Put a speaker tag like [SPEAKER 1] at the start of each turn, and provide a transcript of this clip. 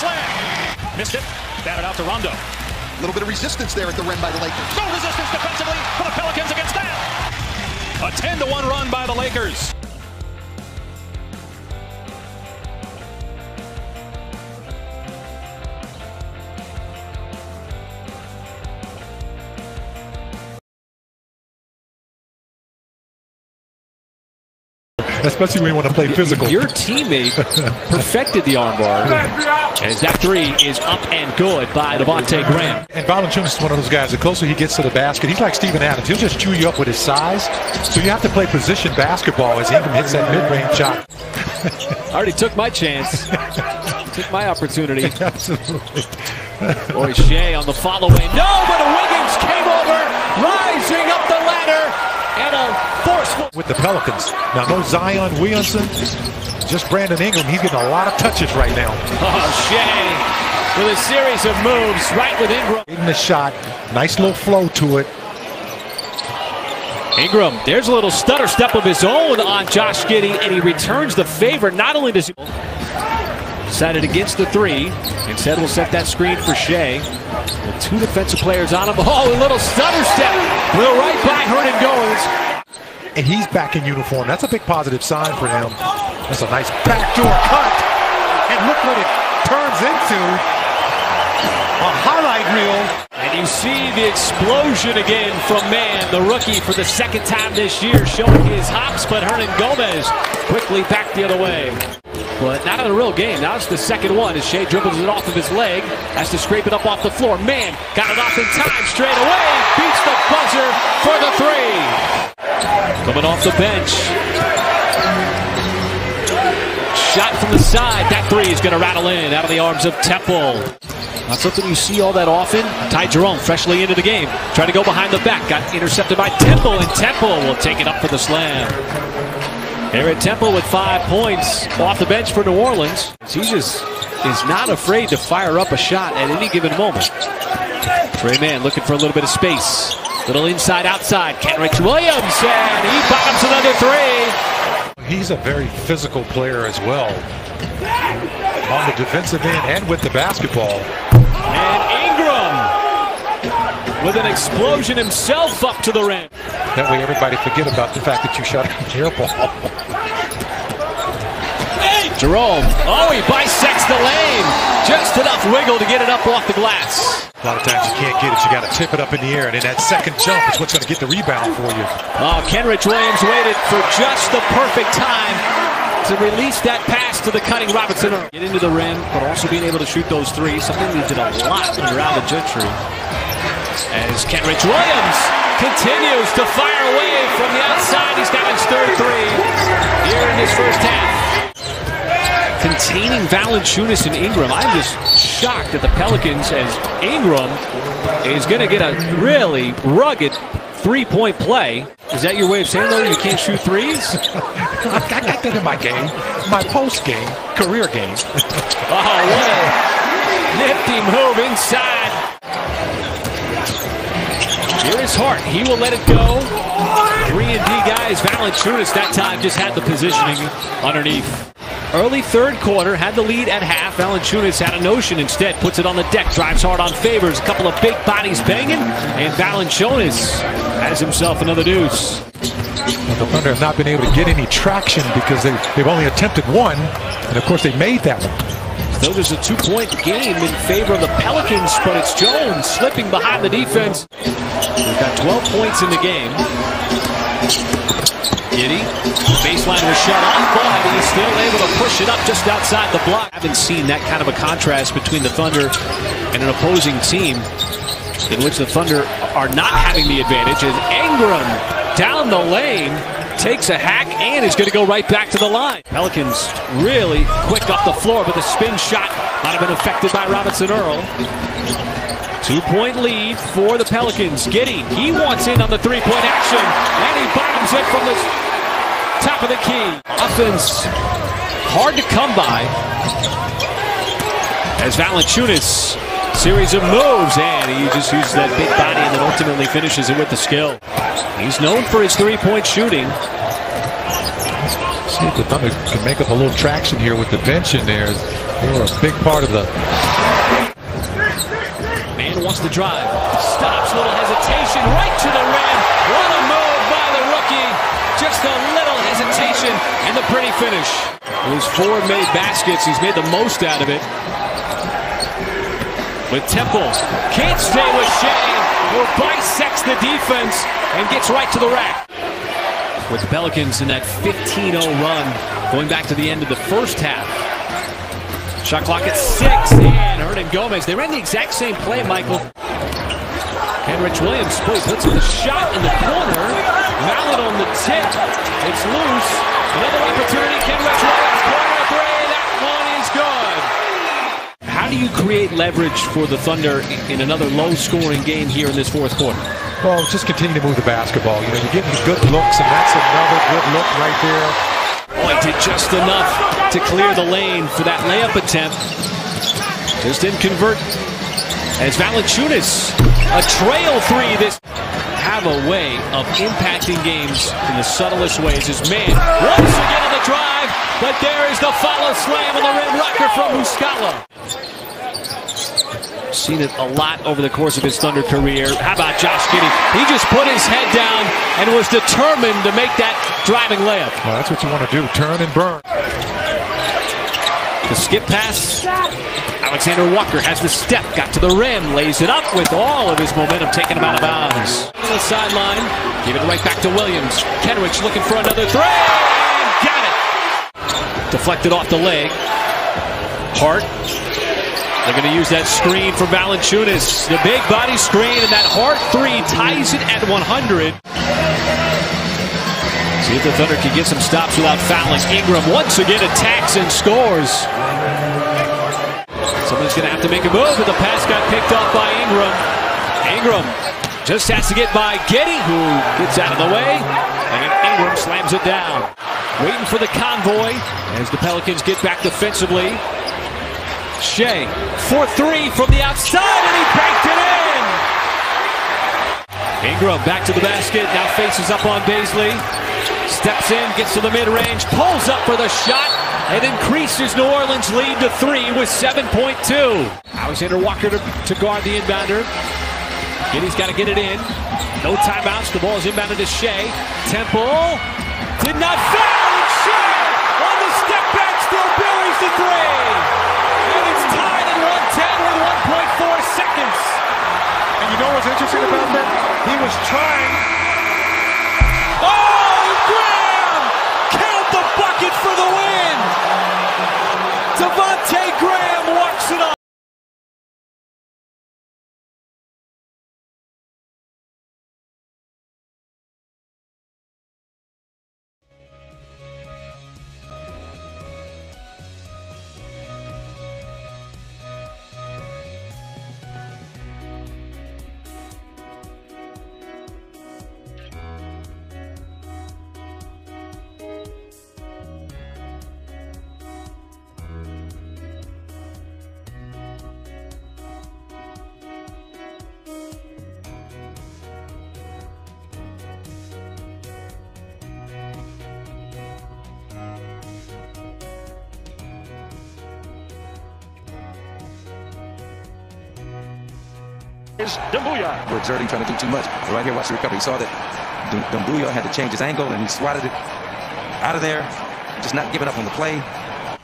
[SPEAKER 1] slam. Missed it. Batted out to Rondo.
[SPEAKER 2] A little bit of resistance there at the rim by the Lakers.
[SPEAKER 1] No resistance defensively for the Pelicans against that. A 10-1 run by the Lakers.
[SPEAKER 3] Especially when you want to play physical.
[SPEAKER 4] Your teammate perfected the armbar. As that three is up and good by Devontae Graham.
[SPEAKER 3] And Valanciunas is one of those guys, the closer he gets to the basket, he's like Steven Adams. He'll just chew you up with his size. So you have to play position basketball as Ingram hits that mid-range shot.
[SPEAKER 4] I already took my chance. Took my opportunity.
[SPEAKER 3] Absolutely.
[SPEAKER 4] Boy, Shea on the follow-in. No, but Wiggins came over, rising up the ladder. And a forceful
[SPEAKER 3] with the Pelicans. Now no Zion Williamson, just Brandon Ingram. He's getting a lot of touches right now.
[SPEAKER 4] Oh, Shea with a series of moves right with Ingram.
[SPEAKER 3] Hitting the shot, nice little flow to it.
[SPEAKER 4] Ingram, there's a little stutter step of his own on Josh Giddey, and he returns the favor. Not only does he decided against the three, instead will set that screen for Shea. With two defensive players on him. Oh, a little stutter step. Will right by Hernan Gomez.
[SPEAKER 3] And he's back in uniform. That's a big positive sign for him. That's a nice backdoor cut. And look what it turns into. A highlight reel.
[SPEAKER 4] And you see the explosion again from Mann, the rookie, for the second time this year, showing his hops, but Hernan Gomez quickly back the other way. But not in a real game. Now it's the second one as Shea dribbles it off of his leg. Has to scrape it up off the floor. Mann got it off in time straight away. Beats the buzzer for the three. Coming off the bench. Shot from the side. That three is going to rattle in out of the arms of Temple. Not something you see all that often. Ty Jerome freshly into the game. Trying to go behind the back. Got intercepted by Temple, and Temple will take it up for the slam. Garrett Temple with 5 points off the bench for New Orleans. He just is not afraid to fire up a shot at any given moment. Trey Mann looking for a little bit of space. Little inside outside. Kenrich Williams, and he bottoms another three.
[SPEAKER 3] He's a very physical player as well. On the defensive end and with the basketball.
[SPEAKER 4] And Ingram with an explosion himself up to the rim.
[SPEAKER 3] That way everybody forget about the fact that you shot your ball.
[SPEAKER 4] Jerome, oh, he bisects the lane. Just enough wiggle to get it up off the glass.
[SPEAKER 3] A lot of times you can't get it. You got to tip it up in the air, and then that second jump is what's going to get the rebound for you.
[SPEAKER 4] Oh, Kenrich Williams waited for just the perfect time to release that pass to the cutting Robinson. Get into the rim, but also being able to shoot those threes, something we did a lot when you're out of Gentry. As Kenrich Williams continues to fire away from the outside. He's got his third three here in this first half. Containing Valanciunas and Ingram. I'm just shocked at the Pelicans as Ingram is going to get a really rugged three-point play. Is that your way of saying, though, you can't shoot threes?
[SPEAKER 3] I got that in my game, my post game, career game.
[SPEAKER 4] Oh, what a nifty move inside. Here is Hart. He will let it go. 3-and-D guys. Valanciunas that time just had the positioning underneath. Early third quarter, had the lead at half. Valanciunas had a notion instead. Puts it on the deck, drives hard on Favors. A couple of big bodies banging. And Valanciunas has himself another deuce.
[SPEAKER 3] Well, the Thunder have not been able to get any traction because they've only attempted one. And, of course, they made that one.
[SPEAKER 4] Though there's a 2-point game in favor of the Pelicans, but it's Jones slipping behind the defense. We've got 12 points in the game. Giddey, baseline was shut off, but he's still able to push it up just outside the block. I haven't seen that kind of a contrast between the Thunder and an opposing team in which the Thunder are not having the advantage. As Ingram down the lane takes a hack and is going to go right back to the line. Pelicans really quick up the floor, but the spin shot might have been affected by Robinson Earl. 2-point lead for the Pelicans. Giddey, he wants in on the three-point action, and he bottoms it from the top of the key. Offense hard to come by. As Valanciunas, series of moves, and he just uses that big body and then ultimately finishes it with the skill. He's known for his three-point shooting.
[SPEAKER 3] See if the Thunder can make up a little traction here with the bench in there. They were a big part of the...
[SPEAKER 4] Man wants to drive. Stops, little hesitation, right to the rim. What a move by the rookie. Just a little hesitation and the pretty finish. His four made baskets. He's made the most out of it. With Temple. Can't stay with Shea. Who bisects the defense and gets right to the rack. With the Pelicans in that 15-0 run going back to the end of the first half. Shot clock at 6, and Hernan Gomez. They ran the exact same play, Michael. Kenrich Williams puts the shot in the corner. Mallet on the tip. It's loose. Another opportunity. Kenrich Williams, corner three. That one is good. How do you create leverage for the Thunder in another low-scoring game here in this fourth quarter?
[SPEAKER 3] Well, just continue to move the basketball. You know, you're getting the good looks, and that's another good look right there.
[SPEAKER 4] Oh, he did just enough to clear the lane for that layup attempt. Just didn't convert. As Valanciunas, a trail three. This have a way of impacting games in the subtlest ways. His man once again on the drive, but there is the follow slam on the rim rocker from Muscala. Seen it a lot over the course of his Thunder career. How about Josh Giddey? He just put his head down and was determined to make that driving layup.
[SPEAKER 3] Well, that's what you want to do, turn and burn.
[SPEAKER 4] The skip pass. Alexander Walker has the step, got to the rim, lays it up with all of his momentum, taking him out of bounds. On the sideline, give it right back to Williams. Kenrich looking for another three. Got it. Deflected off the leg. Hart. They're going to use that screen for Valanciunas. The big body screen, and that Hart three ties it at 100. See if the Thunder can get some stops without fouling. Ingram once again attacks and scores. Someone's going to have to make a move, but the pass got picked off by Ingram. Ingram just has to get by Giddey, who gets out of the way, and Ingram slams it down. Waiting for the convoy as the Pelicans get back defensively. Shea for three from the outside, and he banked it in. Ingram back to the basket, now faces up on Bazley. Steps in, gets to the mid-range, pulls up for the shot, and increases New Orleans' lead to 3 with 7.2. Alexander Walker to guard the inbounder. Giddey's got to get it in. No timeouts, the ball is inbounded to Shea. Temple did not foul, and Shea on the step back still buries the three. And it's tied at 110 with 1.4 seconds.
[SPEAKER 3] And you know what's interesting about that? He was trying.
[SPEAKER 4] Oh, Graham! Count the bucket for the win! Devontae Graham walks it off.
[SPEAKER 5] Doumbouya. We're exerting, trying to do too much. But right here, watch the recovery. You saw that Doumbouya had to change his angle, and he swatted it out of there, just not giving up on the play.